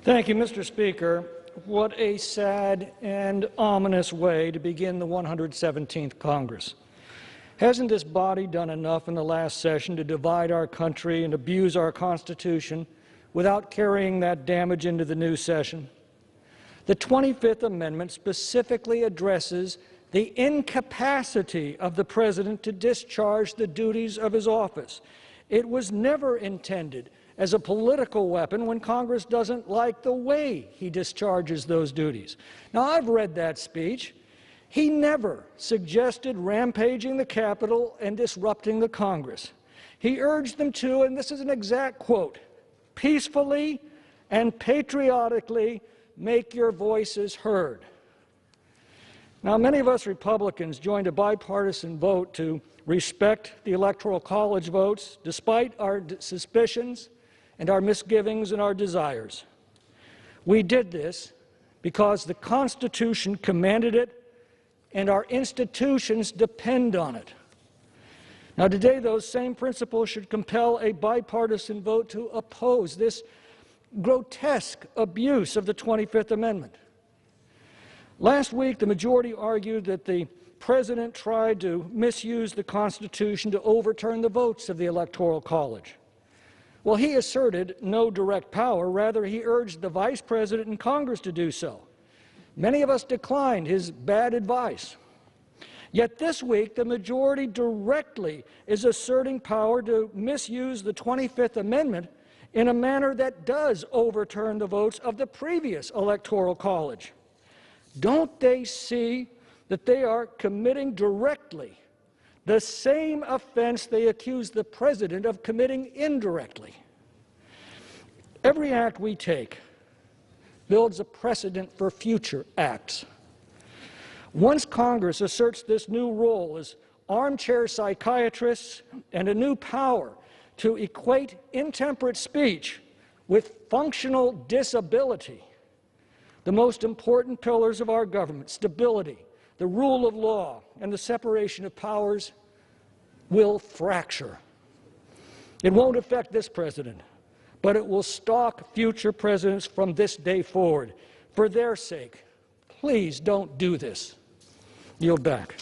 Thank you, Mr. Speaker. What a sad and ominous way to begin the 117th Congress. Hasn't this body done enough in the last session to divide our country and abuse our Constitution without carrying that damage into the new session? The 25th Amendment specifically addresses the incapacity of the President to discharge the duties of his office. It was never intended as a political weapon when Congress doesn't like the way he discharges those duties. Now, I've read that speech. He never suggested rampaging the Capitol and disrupting the Congress. He urged them to, and this is an exact quote, peacefully and patriotically make your voices heard. Now, many of us Republicans joined a bipartisan vote to respect the Electoral College votes, despite our suspicions and our misgivings and our desires. We did this because the Constitution commanded it and our institutions depend on it. Now, today, those same principles should compel a bipartisan vote to oppose this grotesque abuse of the 25th Amendment. Last week, the majority argued that the President tried to misuse the Constitution to overturn the votes of the Electoral College. Well, he asserted no direct power. Rather, he urged the Vice President and Congress to do so. Many of us declined his bad advice. Yet this week, the majority directly is asserting power to misuse the 25th Amendment in a manner that does overturn the votes of the previous Electoral College. Don't they see that they are committing directly the same offense they accuse the President of committing indirectly? Every act we take builds a precedent for future acts. Once Congress asserts this new role as armchair psychiatrists and a new power to equate intemperate speech with functional disability, the most important pillars of our government, stability, the rule of law, and the separation of powers, will fracture. It won't affect this president, but it will stalk future presidents from this day forward. For their sake, please don't do this. Yield back.